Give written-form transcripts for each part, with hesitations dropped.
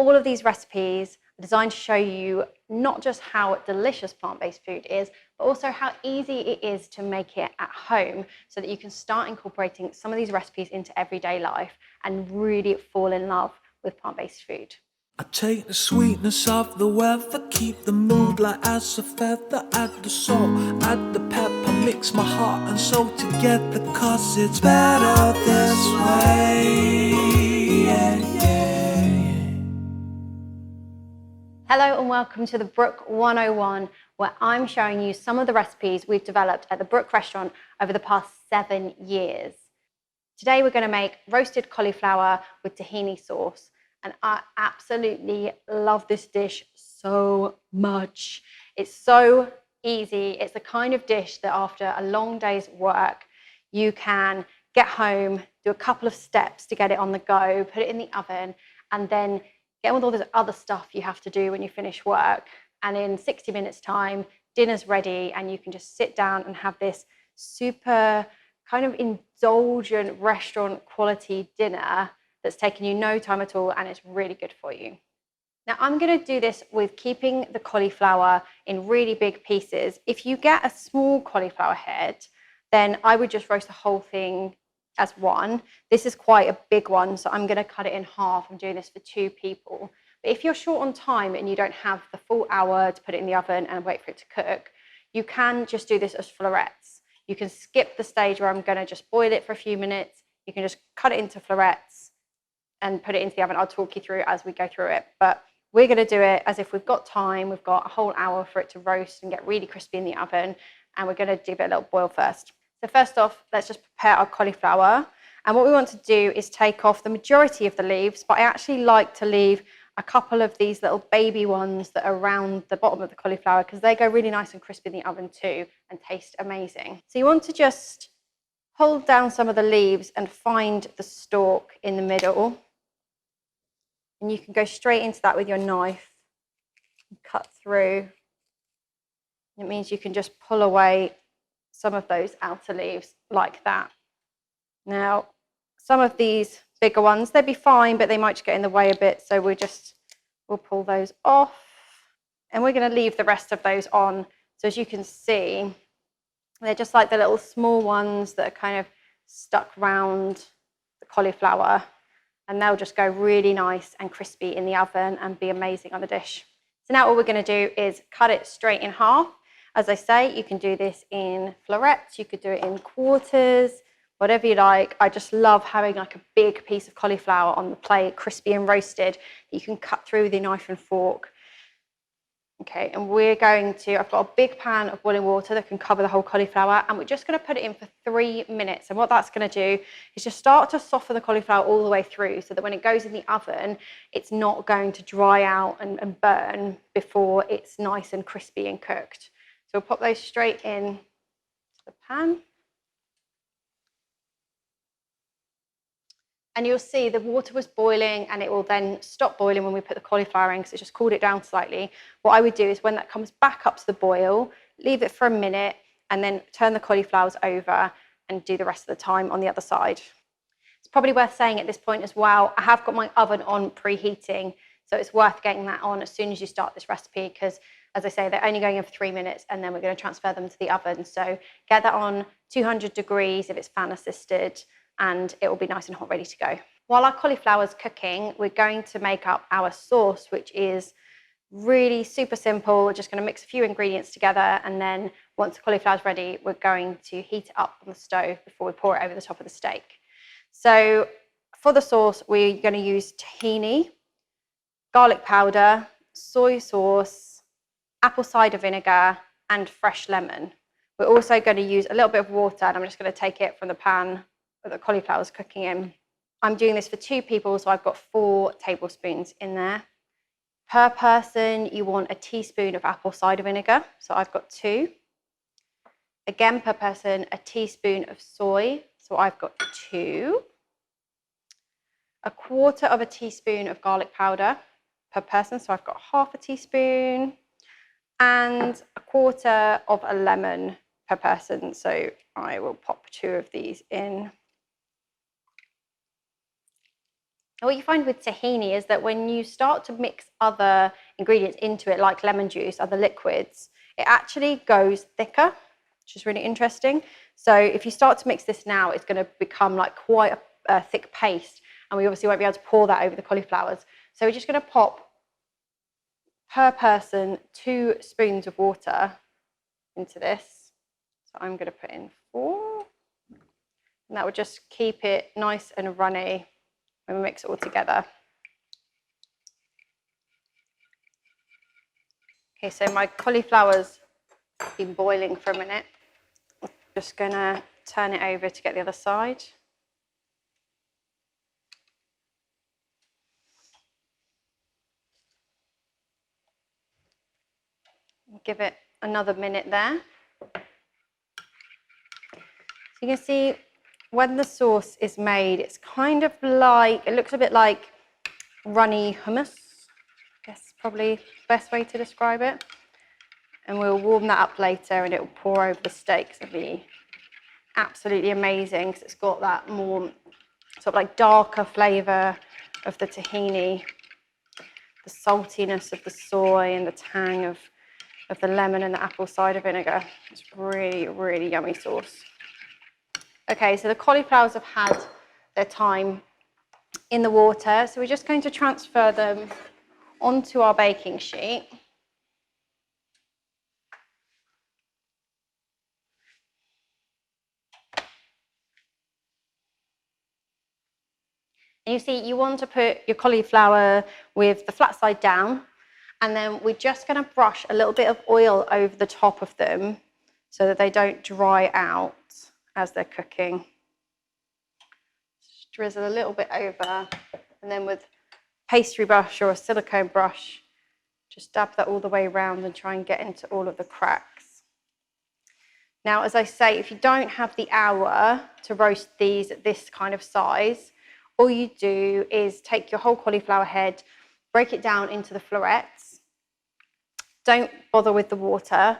All of these recipes are designed to show you not just how delicious plant-based food is, but also how easy it is to make it at home so that you can start incorporating some of these recipes into everyday life and really fall in love with plant-based food. I take the sweetness of the weather, keep the mood light as a feather, add the salt, add the pepper, mix my heart and soul together, cause it's better this way. Yeah, yeah, yeah. Hello and welcome to the Brook 101, where I'm showing you some of the recipes we've developed at the Brook restaurant over the past 7 years. Today we're going to make roasted cauliflower with tahini sauce. And I absolutely love this dish so much. It's so easy. It's the kind of dish that after a long day's work, you can get home, do a couple of steps to get it on the go, put it in the oven, and then get on with all this other stuff you have to do when you finish work. And in 60 minutes time, dinner's ready and you can just sit down and have this super kind of indulgent restaurant quality dinner that's taken you no time at all and it's really good for you. Now I'm going to do this with keeping the cauliflower in really big pieces. If you get a small cauliflower head, then I would just roast the whole thing as one. This is quite a big one, so I'm going to cut it in half. I'm doing this for 2 people. But if you're short on time and you don't have the full hour to put it in the oven and wait for it to cook, you can just do this as florets. You can skip the stage where I'm going to just boil it for a few minutes. You can just cut it into florets and put it into the oven. I'll talk you through as we go through it, but we're going to do it as if we've got time. We've got a whole hour for it to roast and get really crispy in the oven, and we're going to give it a little boil first. So first off, let's just prepare our cauliflower, and what we want to do is take off the majority of the leaves, but I actually like to leave a couple of these little baby ones that are around the bottom of the cauliflower because they go really nice and crispy in the oven too and taste amazing. So you want to just hold down some of the leaves and find the stalk in the middle. And you can go straight into that with your knife and cut through. It means you can just pull away some of those outer leaves like that. Now, some of these bigger ones, they'd be fine, but they might just get in the way a bit. So we'll pull those off. And we're going to leave the rest of those on. So as you can see, they're just like the little small ones that are kind of stuck round the cauliflower. And they'll just go really nice and crispy in the oven and be amazing on the dish. So now all we're going to do is cut it straight in half. As I say, you can do this in florets, you could do it in quarters, whatever you like. I just love having like a big piece of cauliflower on the plate, crispy and roasted, that you can cut through with your knife and fork. Okay, and we're going to, I've got a big pan of boiling water that can cover the whole cauliflower, and we're just going to put it in for 3 minutes. And what that's going to do is just start to soften the cauliflower all the way through so that when it goes in the oven, it's not going to dry out and burn before it's nice and crispy and cooked. So we'll pop those straight in to the pan. And you'll see the water was boiling and it will then stop boiling when we put the cauliflower in because it just cooled it down slightly. What I would do is when that comes back up to the boil, leave it for a minute and then turn the cauliflowers over and do the rest of the time on the other side. It's probably worth saying at this point as well, I have got my oven on preheating, so it's worth getting that on as soon as you start this recipe because, as I say, they're only going in for 3 minutes and then we're going to transfer them to the oven. So get that on 200 degrees if it's fan assisted, and it will be nice and hot, ready to go. While our cauliflower is cooking, we're going to make up our sauce, which is really super simple. We're just going to mix a few ingredients together, and then once the cauliflower is ready, we're going to heat it up on the stove before we pour it over the top of the steak. So for the sauce, we're going to use tahini, garlic powder, soy sauce, apple cider vinegar, and fresh lemon. We're also going to use a little bit of water, and I'm just going to take it from the pan that the cauliflower is cooking in. I'm doing this for 2 people, so I've got 4 tablespoons in there. Per person, you want a teaspoon of apple cider vinegar, so I've got 2. Again, per person, a teaspoon of soy, so I've got 2. A quarter of a teaspoon of garlic powder per person, so I've got half a teaspoon. And a quarter of a lemon per person, so I will pop 2 of these in. And what you find with tahini is that when you start to mix other ingredients into it, like lemon juice, other liquids, it actually goes thicker, which is really interesting. So if you start to mix this now, it's going to become like quite a thick paste, and we obviously won't be able to pour that over the cauliflowers. So we're just going to pop, per person, 2 spoons of water into this. So I'm going to put in 4, and that will just keep it nice and runny when we mix it all together. Okay, so my cauliflower's been boiling for a minute. I'm just going to turn it over to get the other side. Give it another minute there. So you can see when the sauce is made, it's kind of like, it looks a bit like runny hummus. I guess probably the best way to describe it. And we'll warm that up later and it will pour over the steaks. It'll be absolutely amazing because it's got that more sort of like darker flavour of the tahini, the saltiness of the soy and the tang of the lemon and the apple cider vinegar. It's really, really yummy sauce. Okay, so the cauliflowers have had their time in the water, so we're just going to transfer them onto our baking sheet. And you see, you want to put your cauliflower with the flat side down, and then we're just going to brush a little bit of oil over the top of them so that they don't dry out as they're cooking. Just drizzle a little bit over, and then with pastry brush or a silicone brush, just dab that all the way around and try and get into all of the cracks. Now, as I say, if you don't have the hour to roast these at this kind of size, all you do is take your whole cauliflower head, break it down into the florets. Don't bother with the water.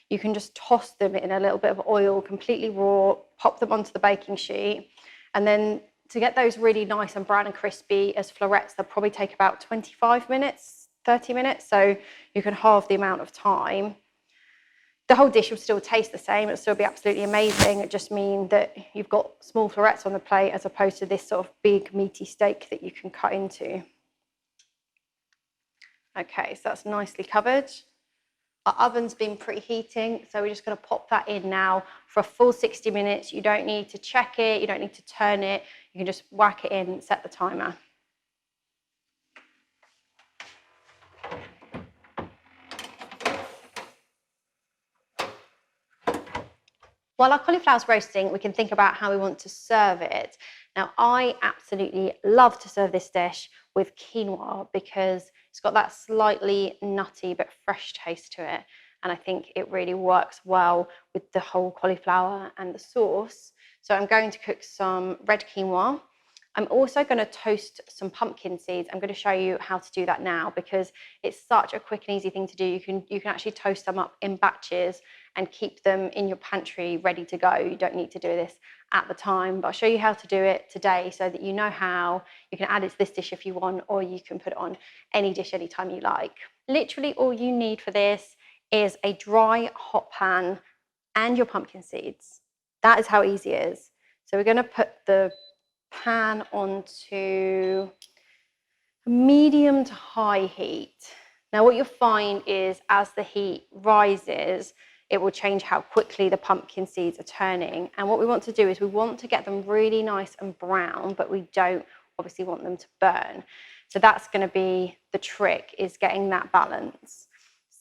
You can just toss them in a little bit of oil, completely raw, pop them onto the baking sheet. And then to get those really nice and brown and crispy as florets, they'll probably take about 25 minutes, 30 minutes. So you can halve the amount of time. The whole dish will still taste the same. It'll still be absolutely amazing. It just means that you've got small florets on the plate as opposed to this sort of big meaty steak that you can cut into. Okay, so that's nicely covered. Our oven's been preheating, so we're just going to pop that in now for a full 60 minutes. You don't need to check it, you don't need to turn it. You can just whack it in and set the timer. While our cauliflower's roasting, we can think about how we want to serve it. Now, I absolutely love to serve this dish with quinoa because it's got that slightly nutty but fresh taste to it. And I think it really works well with the whole cauliflower and the sauce. So I'm going to cook some red quinoa. I'm also going to toast some pumpkin seeds. I'm going to show you how to do that now because it's such a quick and easy thing to do. You can actually toast them up in batches and keep them in your pantry ready to go. You don't need to do this at the time, but I'll show you how to do it today so that you know how. You can add it to this dish if you want, or you can put it on any dish anytime you like. Literally all you need for this is a dry hot pan and your pumpkin seeds. That is how easy it is. So we're going to put the pan onto medium to high heat. Now what you'll find is as the heat rises, it will change how quickly the pumpkin seeds are turning. And what we want to do is we want to get them really nice and brown, but we don't obviously want them to burn. So that's going to be the trick, is getting that balance.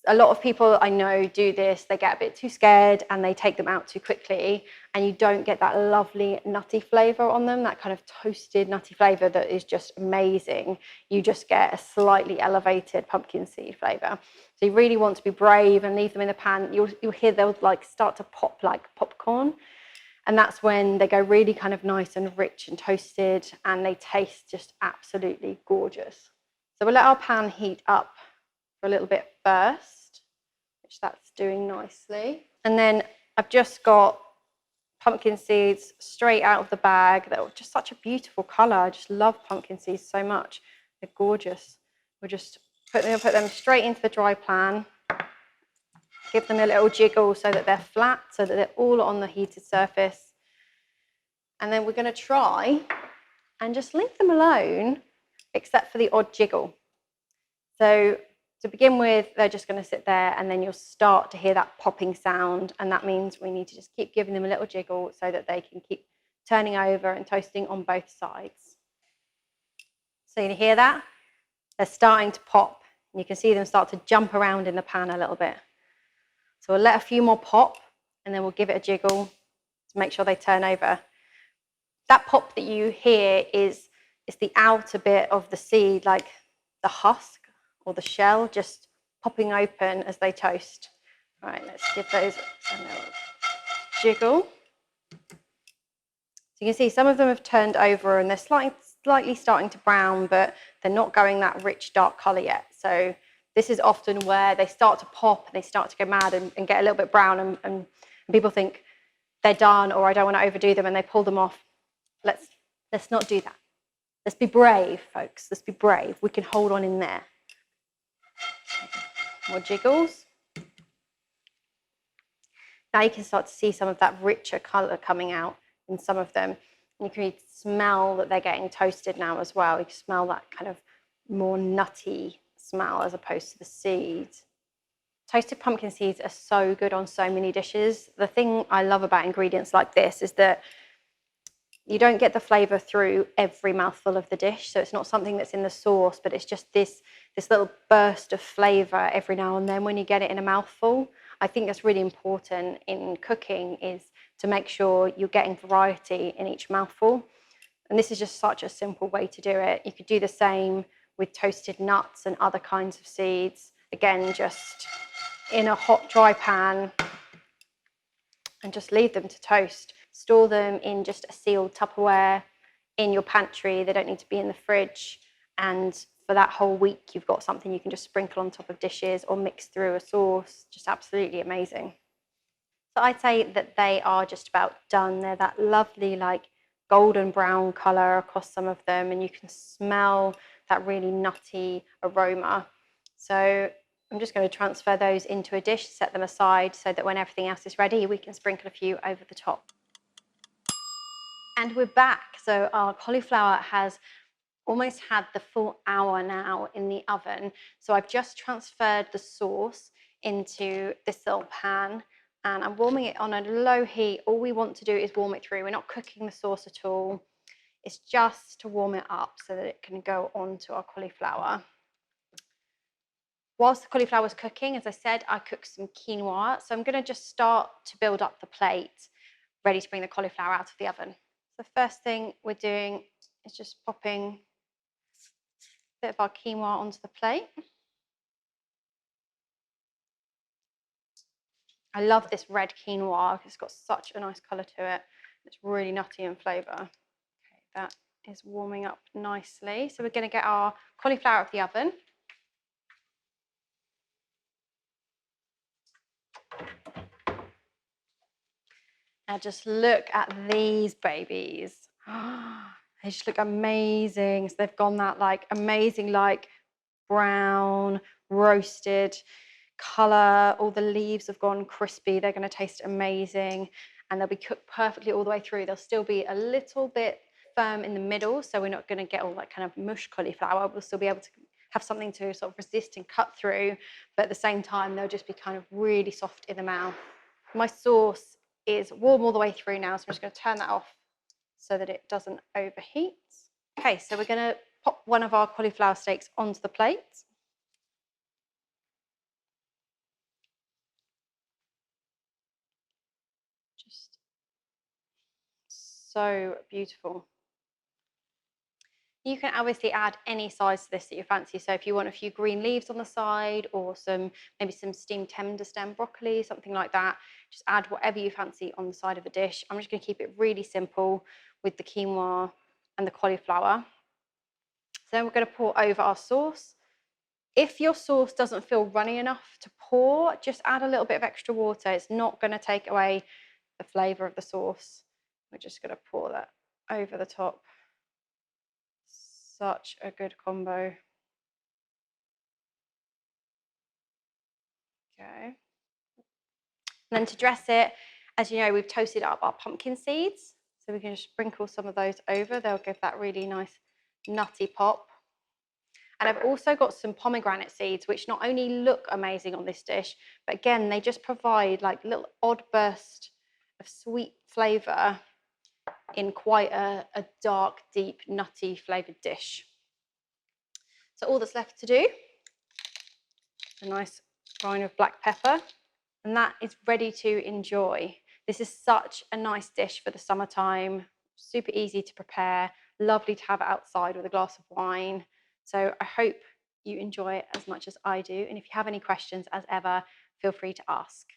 A lot of people I know do this, they get a bit too scared and they take them out too quickly, and you don't get that lovely nutty flavour on them, that kind of toasted nutty flavour that is just amazing. You just get a slightly elevated pumpkin seed flavour. So you really want to be brave and leave them in the pan. You'll hear they'll like start to pop like popcorn, and that's when they go really kind of nice and rich and toasted, and they taste just absolutely gorgeous. So we'll let our pan heat up for a little bit first, which that's doing nicely. And then I've just got pumpkin seeds straight out of the bag. They're just such a beautiful colour. I just love pumpkin seeds so much. They're gorgeous. We'll just put them straight into the dry pan. Give them a little jiggle so that they're flat, so that they're all on the heated surface. And then we're going to try and just leave them alone, except for the odd jiggle. So to begin with, they're just going to sit there, and then you'll start to hear that popping sound, and that means we need to just keep giving them a little jiggle so that they can keep turning over and toasting on both sides. So you hear that? They're starting to pop, and you can see them start to jump around in the pan a little bit. So we'll let a few more pop, and then we'll give it a jiggle to make sure they turn over. That pop that you hear is the outer bit of the seed, like the husk or the shell, just popping open as they toast. All right, let's give those a little jiggle. So you can see some of them have turned over and they're slightly starting to brown, but they're not going that rich dark colour yet. So this is often where they start to pop and they start to go mad and get a little bit brown, and people think they're done, or I don't want to overdo them, and they pull them off. Let's not do that. Let's be brave, folks. Let's be brave. We can hold on in there. More jiggles. Now you can start to see some of that richer colour coming out in some of them. And you can smell that they're getting toasted now as well. You can smell that kind of more nutty smell as opposed to the seeds. Toasted pumpkin seeds are so good on so many dishes. The thing I love about ingredients like this is that you don't get the flavour through every mouthful of the dish. So it's not something that's in the sauce, but it's just this little burst of flavour every now and then when you get it in a mouthful. I think that's really important in cooking, is to make sure you're getting variety in each mouthful. And this is just such a simple way to do it. You could do the same with toasted nuts and other kinds of seeds. Again, just in a hot, dry pan, and just leave them to toast. Store them in just a sealed Tupperware in your pantry. They don't need to be in the fridge. And for that whole week, you've got something you can just sprinkle on top of dishes or mix through a sauce. Just absolutely amazing. So I'd say that they are just about done. They're that lovely, like, golden brown colour across some of them, and you can smell that really nutty aroma. So I'm just going to transfer those into a dish, set them aside so that when everything else is ready, we can sprinkle a few over the top. And we're back. So our cauliflower has almost had the full hour now in the oven. So I've just transferred the sauce into this little pan, and I'm warming it on a low heat. All we want to do is warm it through. We're not cooking the sauce at all. It's just to warm it up so that it can go onto our cauliflower. Whilst the cauliflower is cooking, as I said, I cooked some quinoa. So I'm going to just start to build up the plate, ready to bring the cauliflower out of the oven. The first thing we're doing is just popping a bit of our quinoa onto the plate. I love this red quinoa. It's got such a nice colour to it. It's really nutty in flavour. Okay, that is warming up nicely. So we're going to get our cauliflower out of the oven. Now just look at these babies. They just look amazing. So they've gone that like amazing, like brown, roasted colour. All the leaves have gone crispy. They're going to taste amazing, and they'll be cooked perfectly all the way through. They'll still be a little bit firm in the middle, so we're not going to get all that kind of mush cauliflower. We'll still be able to have something to sort of resist and cut through, but at the same time, they'll just be kind of really soft in the mouth. My sauce is warm all the way through now, so I'm just going to turn that off so that it doesn't overheat. Okay, so we're going to pop one of our cauliflower steaks onto the plate. Just so beautiful. You can obviously add any size to this that you fancy. So if you want a few green leaves on the side, or maybe some steamed tender stem broccoli, something like that, just add whatever you fancy on the side of a dish. I'm just going to keep it really simple with the quinoa and the cauliflower. So then we're going to pour over our sauce. If your sauce doesn't feel runny enough to pour, just add a little bit of extra water. It's not going to take away the flavour of the sauce. We're just going to pour that over the top. Such a good combo. Okay. And then to dress it, as you know, we've toasted up our pumpkin seeds. So we can just sprinkle some of those over. They'll give that really nice nutty pop. And I've also got some pomegranate seeds, which not only look amazing on this dish, but again, they just provide like a little odd burst of sweet flavour in quite a dark, deep, nutty flavoured dish. So all that's left to do, a nice brine of black pepper, and that is ready to enjoy. This is such a nice dish for the summertime, super easy to prepare, lovely to have outside with a glass of wine. So I hope you enjoy it as much as I do. And if you have any questions, as ever, feel free to ask.